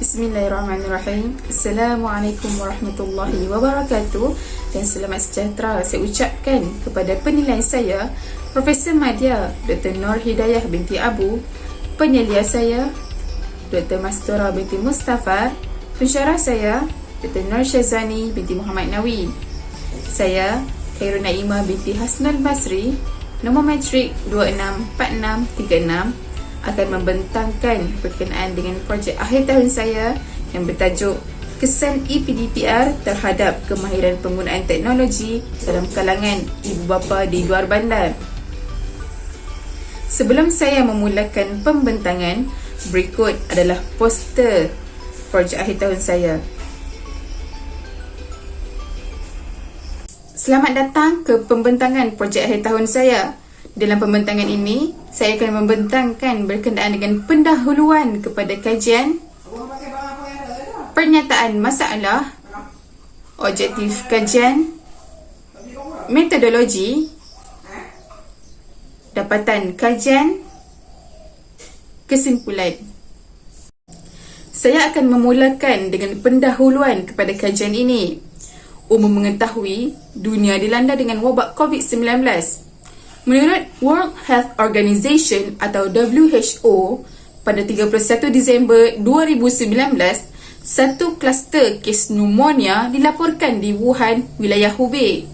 Bismillahirrahmanirrahim. Assalamualaikum warahmatullahi wabarakatuh. Dan selamat sejahtera saya ucapkan kepada penilai saya, Profesor Madya Dr. Nur Hidayah binti Abu, penyelia saya Dr. Mastura binti Mustafa, pensyarah saya Dr. Nur Syazani binti Muhammad Nawi. Saya Khairul Naimah binti Hasnul Basri, nombor matrik 264636, akan membentangkan berkenaan dengan projek akhir tahun saya yang bertajuk Kesan EPDPR terhadap kemahiran penggunaan teknologi dalam kalangan ibu bapa di luar bandar. Sebelum saya memulakan pembentangan, berikut adalah poster projek akhir tahun saya. Selamat datang ke pembentangan projek akhir tahun saya. Dalam pembentangan ini, saya akan membentangkan berkenaan dengan pendahuluan kepada kajian, pernyataan masalah, objektif kajian, metodologi, dapatan kajian, kesimpulan. Saya akan memulakan dengan pendahuluan kepada kajian ini. Umum mengetahui, dunia dilanda dengan wabak COVID-19. Menurut World Health Organization atau WHO, pada 31 Disember 2019, satu kluster kes pneumonia dilaporkan di Wuhan, wilayah Hubei,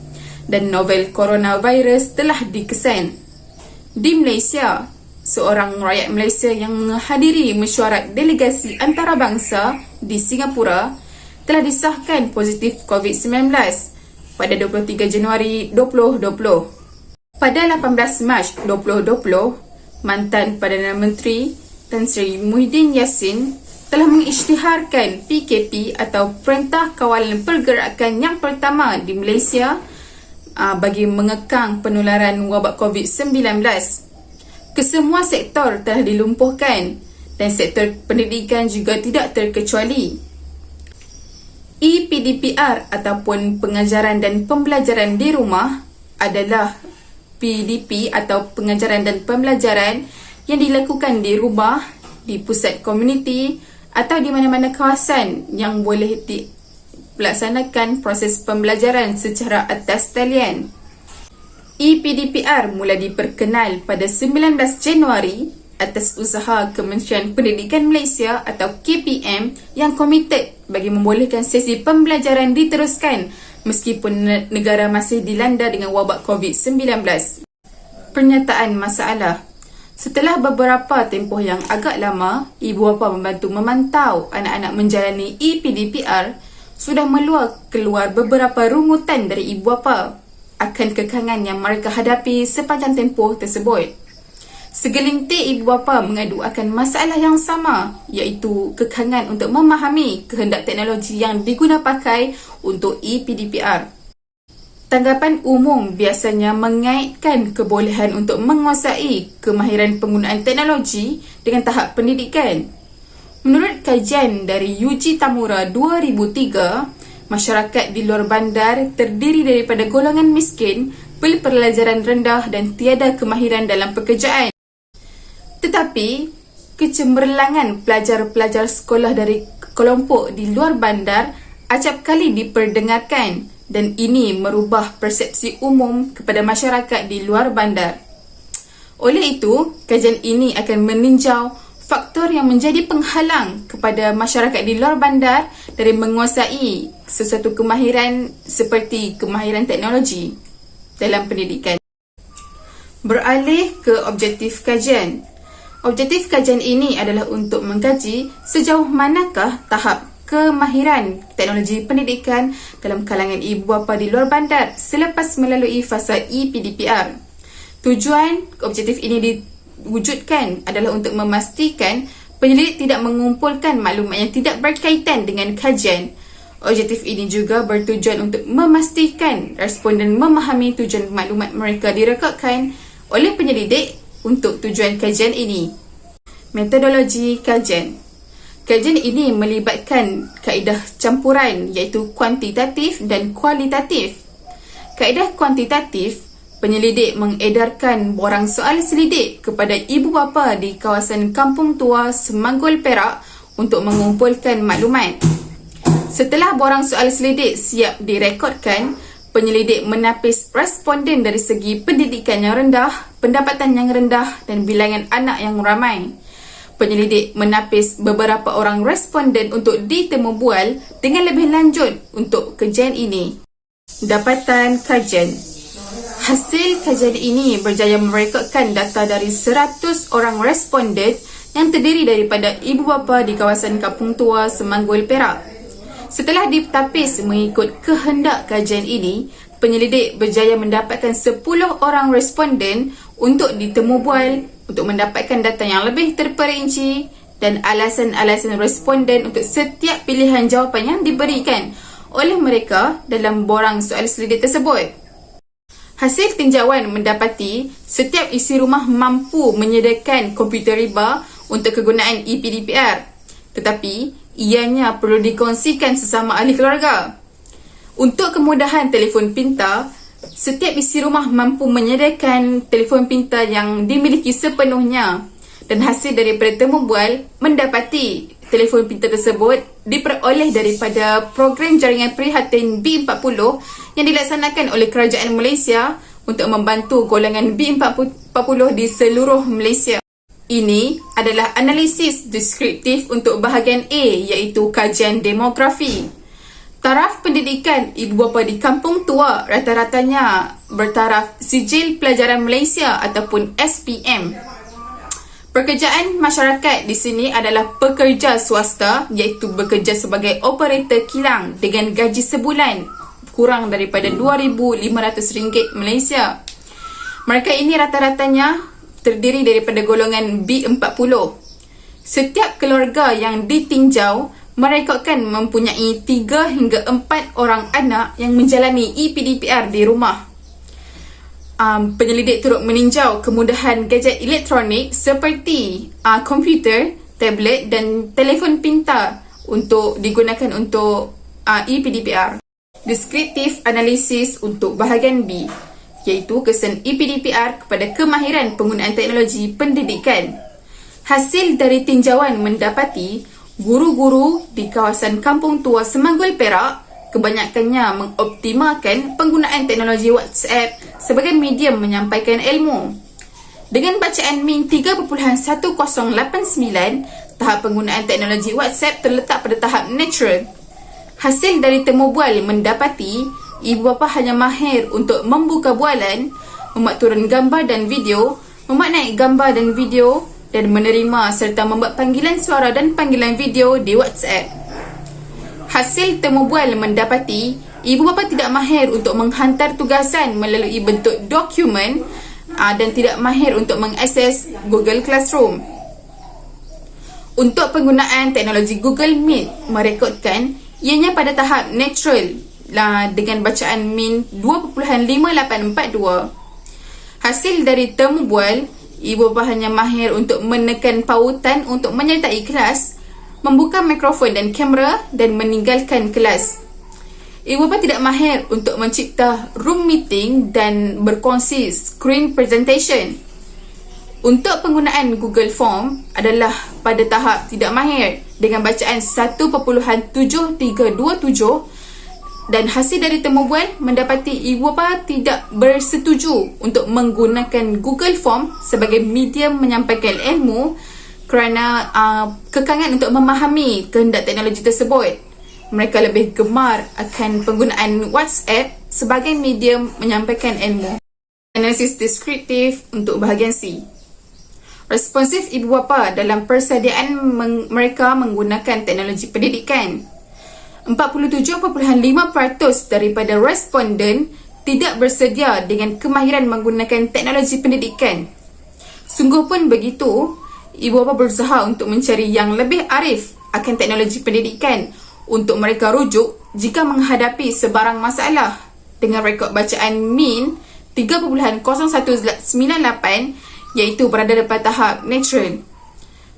dan novel coronavirus telah dikesan. Di Malaysia, seorang rakyat Malaysia yang menghadiri mesyuarat delegasi antarabangsa di Singapura telah disahkan positif COVID-19 pada 23 Januari 2020. Pada 18 Mac 2020, mantan Perdana Menteri Tan Sri Muhyiddin Yassin telah mengisytiharkan PKP atau Perintah Kawalan Pergerakan yang pertama di Malaysia bagi mengekang penularan wabak COVID-19. Kesemua sektor telah dilumpuhkan dan sektor pendidikan juga tidak terkecuali. EPDPR ataupun pengajaran dan pembelajaran di rumah adalah PDP atau pengajaran dan pembelajaran yang dilakukan di rumah, di pusat komuniti atau di mana-mana kawasan yang boleh dilaksanakan proses pembelajaran secara atas talian. EPDPR mula diperkenal pada 19 Januari atas usaha Kementerian Pendidikan Malaysia atau KPM yang komited bagi membolehkan sesi pembelajaran diteruskan meskipun negara masih dilanda dengan wabak COVID-19. Pernyataan masalah. Setelah beberapa tempoh yang agak lama, ibu bapa membantu memantau anak-anak menjalani EPDPR, sudah keluar beberapa rungutan dari ibu bapa akan kekangan yang mereka hadapi sepanjang tempoh tersebut. Segelintir ibu bapa mengadu akan masalah yang sama, iaitu kekangan untuk memahami kehendak teknologi yang digunapakai untuk EPDPR. Tanggapan umum biasanya mengaitkan kebolehan untuk menguasai kemahiran penggunaan teknologi dengan tahap pendidikan. Menurut kajian dari Yuji Tamura 2003, masyarakat di luar bandar terdiri daripada golongan miskin, berpelajaran rendah dan tiada kemahiran dalam pekerjaan. Tetapi, kecemerlangan pelajar-pelajar sekolah dari kelompok di luar bandar acap kali diperdengarkan dan ini merubah persepsi umum kepada masyarakat di luar bandar. Oleh itu, kajian ini akan meninjau faktor yang menjadi penghalang kepada masyarakat di luar bandar dari menguasai sesuatu kemahiran seperti kemahiran teknologi dalam pendidikan. Beralih ke objektif kajian. Objektif kajian ini adalah untuk mengkaji sejauh manakah tahap kemahiran teknologi pendidikan dalam kalangan ibu bapa di luar bandar selepas melalui fasa EPDPR. Tujuan objektif ini diwujudkan adalah untuk memastikan penyelidik tidak mengumpulkan maklumat yang tidak berkaitan dengan kajian. Objektif ini juga bertujuan untuk memastikan responden memahami tujuan maklumat mereka direkodkan oleh penyelidik untuk tujuan kajian ini. Metodologi kajian. Kajian ini melibatkan kaedah campuran iaitu kuantitatif dan kualitatif. Kaedah kuantitatif, penyelidik mengedarkan borang soal selidik kepada ibu bapa di kawasan Kampung Tua Semanggol Perak untuk mengumpulkan maklumat. Setelah borang soal selidik siap direkodkan, penyelidik menapis responden dari segi pendidikan yang rendah, pendapatan yang rendah dan bilangan anak yang ramai. Penyelidik menapis beberapa orang responden untuk ditemubual dengan lebih lanjut untuk kajian ini. Dapatan kajian. Hasil kajian ini berjaya merekodkan data dari 100 orang responden yang terdiri daripada ibu bapa di kawasan Kampung Tua, Semanggul, Perak. Setelah ditapis mengikut kehendak kajian ini, penyelidik berjaya mendapatkan 10 orang responden untuk ditemubual untuk mendapatkan data yang lebih terperinci dan alasan-alasan responden untuk setiap pilihan jawapan yang diberikan oleh mereka dalam borang soal selidik tersebut. Hasil tinjauan mendapati setiap isi rumah mampu menyediakan komputer riba untuk kegunaan EPDPR, tetapi ianya perlu dikongsikan sesama ahli keluarga. Untuk kemudahan telefon pintar, setiap isi rumah mampu menyediakan telefon pintar yang dimiliki sepenuhnya, dan hasil daripada temubual mendapati telefon pintar tersebut diperoleh daripada program jaringan prihatin B40 yang dilaksanakan oleh Kerajaan Malaysia untuk membantu golongan B40 di seluruh Malaysia. Ini adalah analisis deskriptif untuk bahagian A, iaitu kajian demografi. Taraf pendidikan ibu bapa di Kampung Tua rata-ratanya bertaraf Sijil Pelajaran Malaysia ataupun SPM. Pekerjaan masyarakat di sini adalah pekerja swasta, iaitu bekerja sebagai operator kilang dengan gaji sebulan kurang daripada RM2,500 Malaysia. Mereka ini rata-ratanya terdiri daripada golongan B40. Setiap keluarga yang ditinjau merekodkan mempunyai 3 hingga 4 orang anak yang menjalani EPDPR di rumah. Penyelidik turut meninjau kemudahan gadget elektronik seperti komputer, tablet dan telefon pintar untuk digunakan untuk EPDPR. Deskriptif analisis untuk bahagian B, iaitu kesan EPDPR kepada kemahiran penggunaan teknologi pendidikan. Hasil dari tinjauan mendapati guru-guru di kawasan Kampung Tua, Semanggul, Perak kebanyakannya mengoptimalkan penggunaan teknologi WhatsApp sebagai medium menyampaikan ilmu. Dengan bacaan min 3.1089, tahap penggunaan teknologi WhatsApp terletak pada tahap natural. Hasil dari temubual mendapati ibu bapa hanya mahir untuk membuka bualan, membuat turun gambar dan video, memaknai gambar dan video, dan menerima serta membuat panggilan suara dan panggilan video di WhatsApp. Hasil temubual mendapati ibu bapa tidak mahir untuk menghantar tugasan melalui bentuk dokumen dan tidak mahir untuk mengakses Google Classroom. Untuk penggunaan teknologi Google Meet merekodkan ianya pada tahap natural dengan bacaan min 2.5842. Hasil dari temubual, ibu bapa hanya mahir untuk menekan pautan untuk menyertai kelas, membuka mikrofon dan kamera dan meninggalkan kelas. Ibu bapa tidak mahir untuk mencipta room meeting dan berkongsi screen presentation. Untuk penggunaan Google Form adalah pada tahap tidak mahir dengan bacaan 1.7327, dan hasil dari temubual mendapati ibu bapa tidak bersetuju untuk menggunakan Google Form sebagai medium menyampaikan ilmu kerana kekangan untuk memahami kehendak teknologi tersebut. Mereka lebih gemar akan penggunaan WhatsApp sebagai medium menyampaikan ilmu. Analisis deskriptif untuk bahagian C. Responsif ibu bapa dalam persediaan mereka menggunakan teknologi pendidikan. 47.5% daripada responden tidak bersedia dengan kemahiran menggunakan teknologi pendidikan. Sungguh pun begitu, ibu bapa berusaha untuk mencari yang lebih arif akan teknologi pendidikan untuk mereka rujuk jika menghadapi sebarang masalah. Dengan rekod bacaan min 3.0198, iaitu berada pada tahap natural.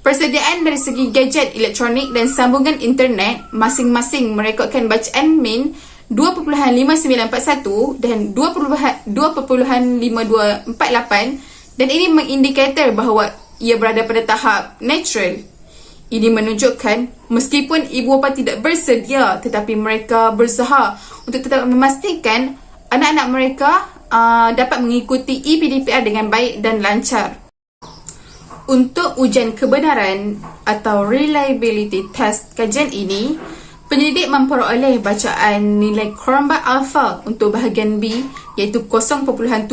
Persediaan dari segi gadget elektronik dan sambungan internet masing-masing merekodkan bacaan min 2.5941 dan 2.5248, dan ini mengindikator bahawa ia berada pada tahap natural. Ini menunjukkan meskipun ibu bapa tidak bersedia, tetapi mereka berusaha untuk tetap memastikan anak-anak mereka dapat mengikuti EPDPR dengan baik dan lancar. Untuk ujian kebenaran atau reliability test kajian ini, penyelidik memperoleh bacaan nilai Cronbach Alpha untuk bahagian B iaitu 0.790,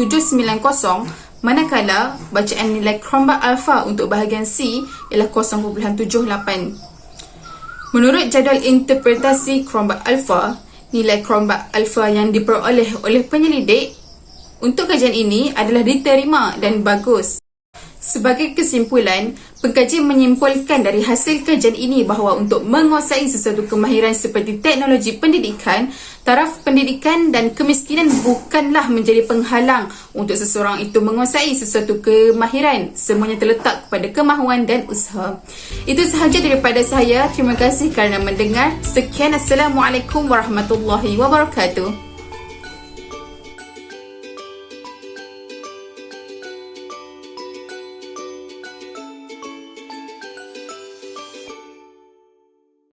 manakala bacaan nilai Cronbach Alpha untuk bahagian C ialah 0.78. Menurut jadual interpretasi Cronbach Alpha, nilai Cronbach Alpha yang diperoleh oleh penyelidik untuk kajian ini adalah diterima dan bagus. Sebagai kesimpulan, pengkaji menyimpulkan dari hasil kajian ini bahawa untuk menguasai sesuatu kemahiran seperti teknologi pendidikan, taraf pendidikan dan kemiskinan bukanlah menjadi penghalang untuk seseorang itu menguasai sesuatu kemahiran. Semuanya terletak pada kemahuan dan usaha. Itu sahaja daripada saya. Terima kasih kerana mendengar. Sekian, Assalamualaikum warahmatullahi wabarakatuh.